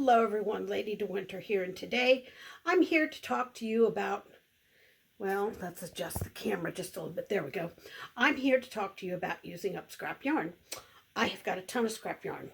Hello everyone, Lady De Winter here, and today I'm here to talk to you about, well, let's adjust the camera just a little bit. There we go. I'm here to talk to you about using up scrap yarn. I have got a ton of scrap yarn.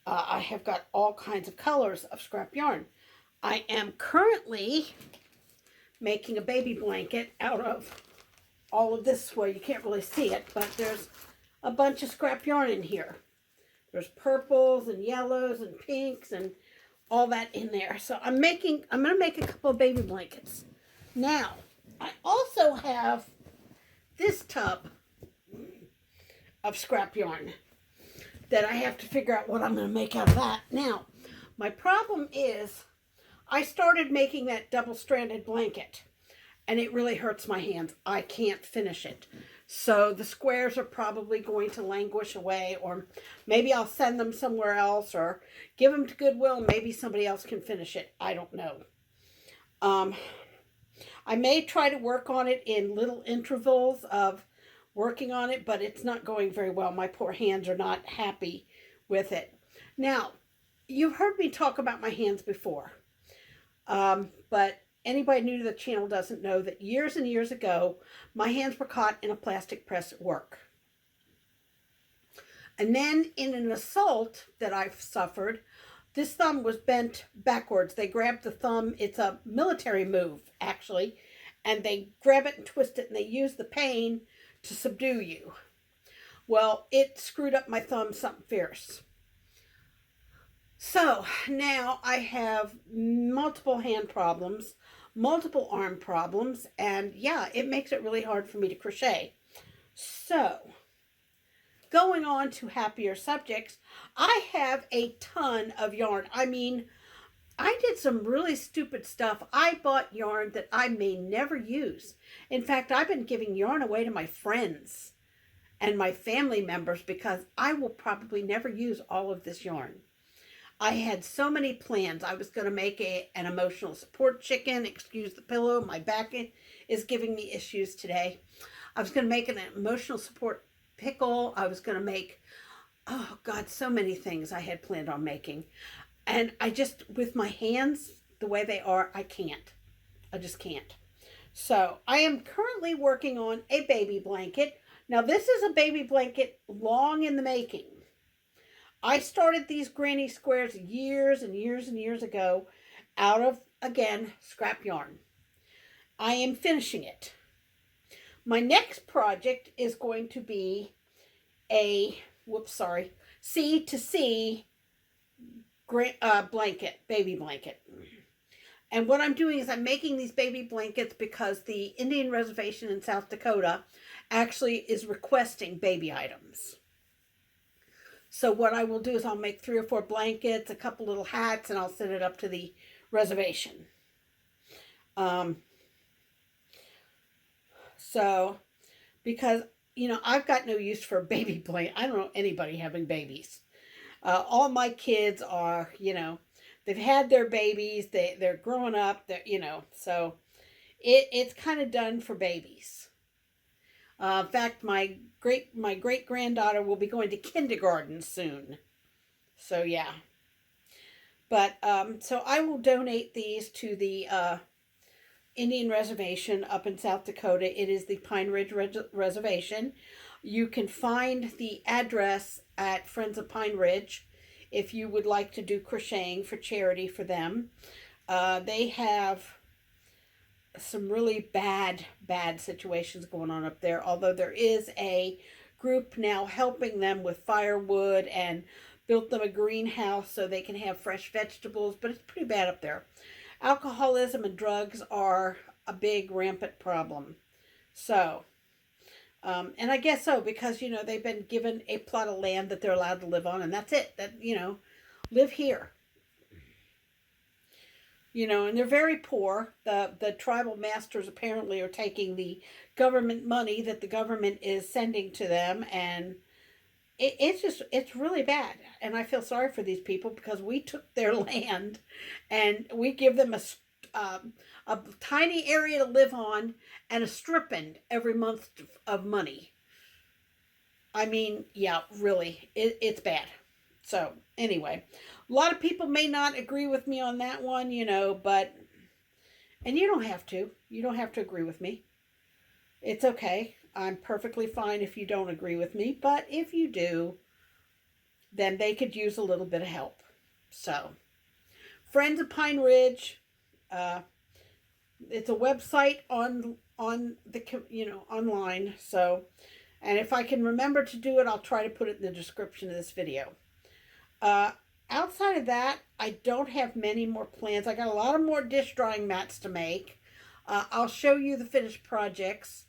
I have got all kinds of colors of scrap yarn. I am currently making a baby blanket out of all of this. Well, you can't really see it, but there's a bunch of scrap yarn in here. There's purples and yellows and pinks and all that in there. So I'm going to make a couple of baby blankets. Now, I also have this tub of scrap yarn that I have to figure out what I'm going to make out of that. Now, my problem is I started making that double-stranded blanket and it really hurts my hands. I can't finish it. So the squares are probably going to languish away, or maybe I'll send them somewhere else or give them to Goodwill and maybe somebody else can finish it. I don't know. I may try to work on it in little intervals of working on it, but it's not going very well. My poor hands are not happy with it. Now, you've heard me talk about my hands before, but anybody new to the channel doesn't know that years and years ago, my hands were caught in a plastic press at work. And then in an assault that I've suffered, this thumb was bent backwards. They grabbed the thumb. It's a military move, actually. And they grab it and twist it, and they use the pain to subdue you. Well, it screwed up my thumb something fierce. So now I have multiple hand problems, multiple arm problems, and yeah, it makes it really hard for me to crochet. So, going on to happier subjects, I have a ton of yarn. I mean, I did some really stupid stuff. I bought yarn that I may never use. In fact, I've been giving yarn away to my friends and my family members because I will probably never use all of this yarn. I had so many plans. I was going to make an emotional support chicken. Excuse the pillow. My back is giving me issues today. I was going to make an emotional support pickle. I was going to make, oh God, so many things I had planned on making. And I just, with my hands the way they are, I can't. I just can't. So I am currently working on a baby blanket. Now this is a baby blanket long in the making. I started these granny squares years and years and years ago out of, again, scrap yarn. I am finishing it. My next project is going to be a, C to C blanket, baby blanket. And what I'm doing is I'm making these baby blankets because the Indian reservation in South Dakota actually is requesting baby items. So what I will do is I'll make 3 or 4 blankets, a couple little hats, and I'll send it up to the reservation. So, because, you know, I've got no use for a baby blanket. I don't know anybody having babies. All my kids are, you know, they've had their babies. They're growing up. You know, so it's kind of done for babies. In fact, my great granddaughter will be going to kindergarten soon. So yeah. But so I will donate these to the Indian reservation up in South Dakota. It is the Pine Ridge Reservation. You can find the address at Friends of Pine Ridge if you would like to do crocheting for charity for them. They have some really bad situations going on up there, although there is a group now helping them with firewood and built them a greenhouse so they can have fresh vegetables, but it's pretty bad up there. Alcoholism and drugs are a big rampant problem. So, and I guess so, because, you know, they've been given a plot of land that they're allowed to live on, and that's it. That, you know, live here. You know, and they're very poor. The tribal masters apparently are taking the government money that the government is sending to them, and it's really bad. And I feel sorry for these people because we took their land and we give them a tiny area to live on and a stipend every month of money. I mean, yeah, really, it's bad. So anyway, a lot of people may not agree with me on that one, but, and you don't have to. You don't have to agree with me. It's okay. I'm perfectly fine if you don't agree with me, but if you do, then they could use a little bit of help. So, Friends of Pine Ridge, uh, it's a website on the online. So, and if I can remember to do it, I'll try to put it in the description of this video. Uh, Outside of that, I don't have many more plans. I got a lot of more dish drying mats to make. I'll show you the finished projects.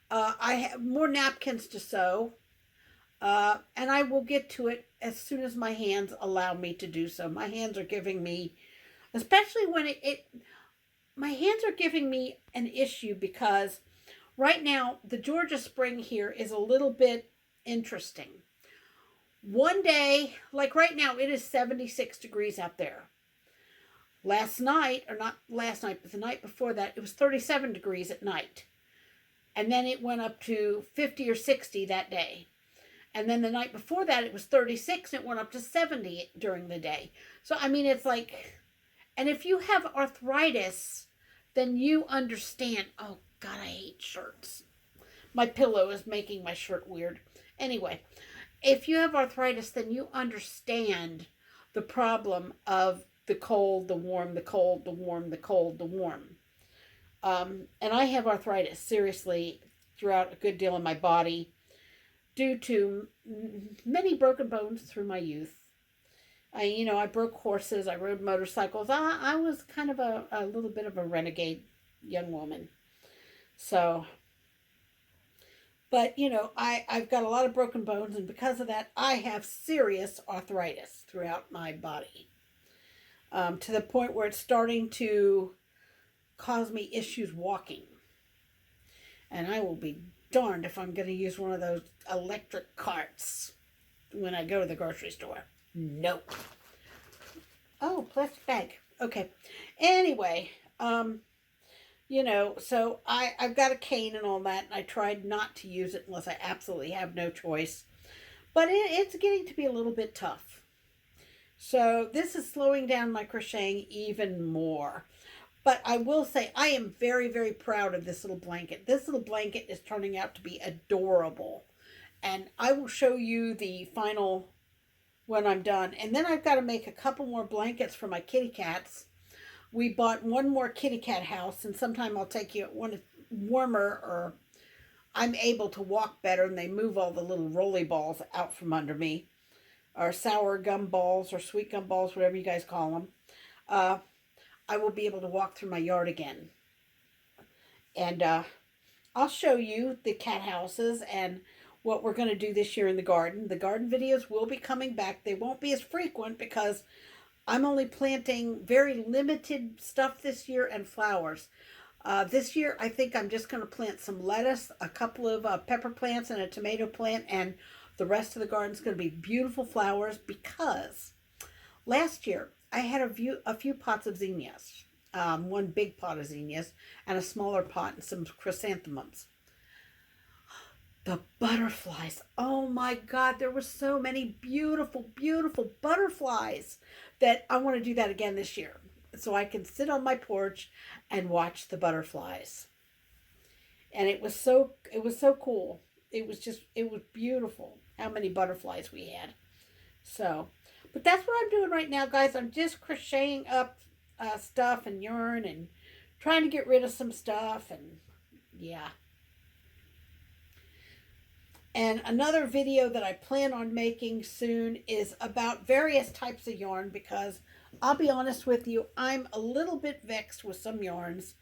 I have more napkins to sew. And I will get to it as soon as my hands allow me to do so. My hands are giving me, especially when my hands are giving me an issue because right now the Georgia spring here is a little bit interesting. One day, like right now, it is 76 degrees out there. Last night, or not last night, but the night before that, it was 37 degrees at night. And then it went up to 50 or 60 that day. And then the night before that, it was 36, and it went up to 70 during the day. So, I mean, it's like, and if you have arthritis, then you understand. Oh, God, I hate shirts. My pillow is making my shirt weird. Anyway, if you have arthritis, then you understand the problem of the cold, the warm, the cold, the warm, the cold, the warm. And I have arthritis, seriously, throughout a good deal of my body due to many broken bones through my youth. I broke horses, I rode motorcycles. I was kind of a little bit of a renegade young woman. So, but, I've got a lot of broken bones, and because of that, I have serious arthritis throughout my body. To the point where it's starting to cause me issues walking. And I will be darned if I'm going to use one of those electric carts when I go to the grocery store. Nope. Oh, plastic bag. Okay. Anyway, so I've got a cane and all that, and I tried not to use it unless I absolutely have no choice. But it's getting to be a little bit tough. So this is slowing down my crocheting even more. But I will say I am very, very proud of this little blanket. This little blanket is turning out to be adorable. And I will show you the final when I'm done. And then I've got to make a couple more blankets for my kitty cats. We bought one more kitty cat house, and sometime I'll take you when it's warmer or I'm able to walk better and they move all the little rolly balls out from under me, or sour gum balls or sweet gum balls, whatever you guys call them. I will be able to walk through my yard again. And I'll show you the cat houses and what we're going to do this year in the garden. The garden videos will be coming back. They won't be as frequent because I'm only planting very limited stuff this year and flowers. This year, I think I'm just going to plant some lettuce, a couple of pepper plants, and a tomato plant, and the rest of the garden is going to be beautiful flowers because last year I had a few pots of zinnias, one big pot of zinnias, and a smaller pot and some chrysanthemums. The butterflies, oh my God, there were so many beautiful, beautiful butterflies that I want to do that again this year. So I can sit on my porch and watch the butterflies. And it was so cool. It was beautiful how many butterflies we had. So, but that's what I'm doing right now, guys. I'm just crocheting up stuff and yarn and trying to get rid of some stuff, and yeah. And another video that I plan on making soon is about various types of yarn, because I'll be honest with you, I'm a little bit vexed with some yarns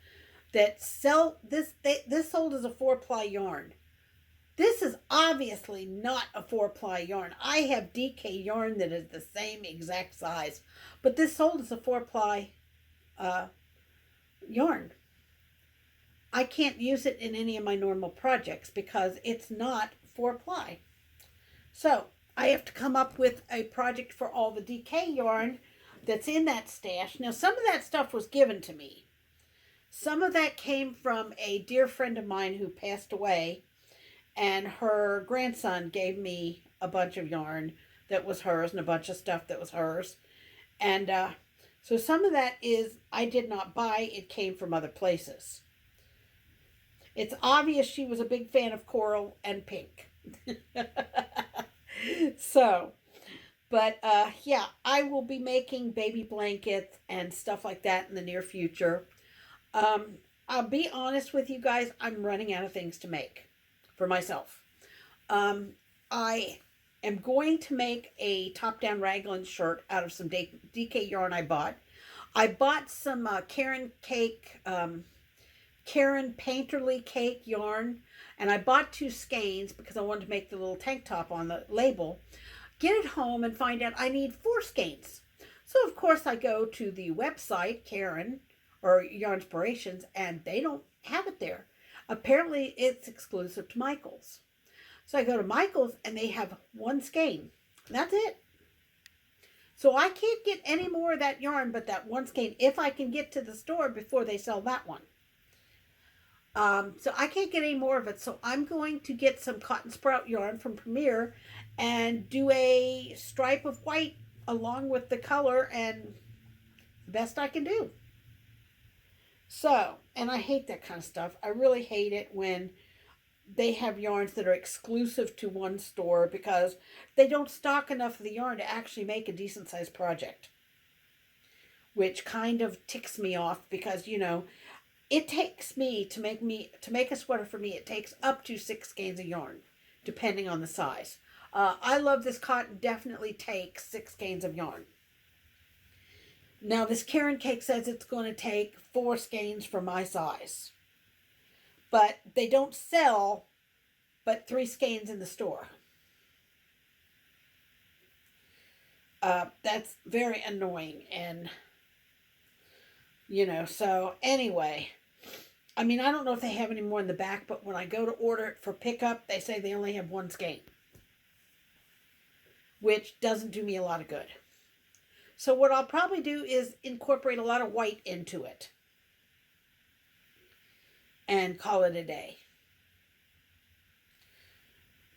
that sell this. This sold as a 4-ply yarn. This is obviously not a 4-ply yarn. I have DK yarn that is the same exact size, but this sold as a 4-ply yarn. I can't use it in any of my normal projects because it's not 4-ply. So I have to come up with a project for all the DK yarn that's in that stash. Now, some of that stuff was given to me. Some of that came from a dear friend of mine who passed away, and her grandson gave me a bunch of yarn that was hers and a bunch of stuff that was hers. And so some of that is I did not buy. It came from other places. It's obvious she was a big fan of coral and pink. So, but yeah, I will be making baby blankets and stuff like that in the near future. I'll be honest with you guys, I'm running out of things to make for myself. I am going to make a top-down raglan shirt out of some DK yarn I bought. I bought some Karen Painterly Cake yarn, and I bought 2 skeins because I wanted to make the little tank top on the label. Get it home and find out I need 4 skeins. So of course I go to the website, Karen, or Yarnspirations, and they don't have it there. Apparently it's exclusive to Michael's. So I go to Michael's and they have 1 skein. That's it. So I can't get any more of that yarn but that 1 skein if I can get to the store before they sell that one. So I can't get any more of it. So I'm going to get some cotton sprout yarn from Premier and do a stripe of white along with the color, and the best I can do. So, and I hate that kind of stuff. I really hate it when they have yarns that are exclusive to one store because they don't stock enough of the yarn to actually make a decent sized project. Which kind of ticks me off because, you know, it takes me to make a sweater for me, it takes up to 6 skeins of yarn, depending on the size. I love this cotton, definitely takes 6 skeins of yarn. Now this Karen Cake says it's going to take 4 skeins for my size. But they don't sell but 3 skeins in the store. That's very annoying, and you know, so anyway, I mean, I don't know if they have any more in the back, but when I go to order it for pickup, they say they only have 1 skein, which doesn't do me a lot of good. So what I'll probably do is incorporate a lot of white into it and call it a day.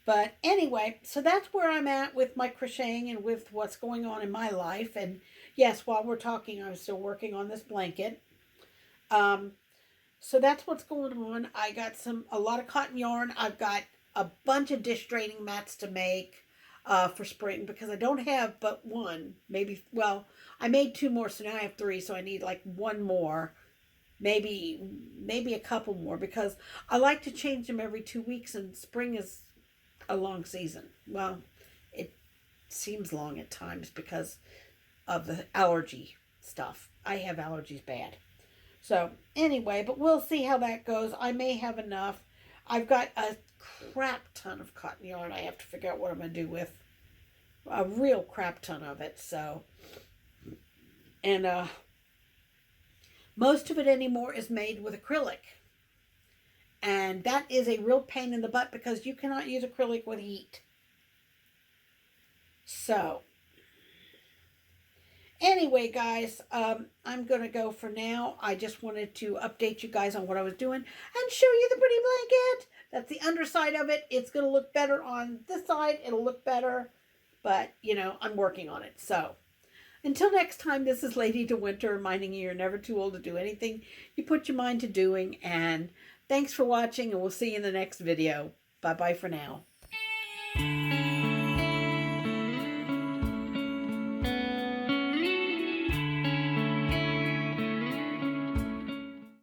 But anyway, so that's where I'm at with my crocheting and with what's going on in my life. And yes, while we're talking, I'm still working on this blanket. So that's what's going on. I got a lot of cotton yarn. I've got a bunch of dish draining mats to make for spring because I don't have but 1. Maybe, well, I made 2 more, so now I have 3. So I need like 1 more, maybe a couple more, because I like to change them every 2 weeks, and spring is a long season. Well, it seems long at times because of the allergy stuff. I have allergies bad. So anyway, but we'll see how that goes. I may have enough. I've got a crap ton of cotton yarn I have to figure out what I'm going to do with. A real crap ton of it. So, and most of it anymore is made with acrylic. And that is a real pain in the butt because you cannot use acrylic with heat. So, anyway, guys, I'm going to go for now. I just wanted to update you guys on what I was doing and show you the pretty blanket. That's the underside of it. It's going to look better on this side. It'll look better. But, you know, I'm working on it. So, until next time, this is Lady De Winter reminding you you're never too old to do anything you put your mind to doing. And thanks for watching, and we'll see you in the next video. Bye-bye for now.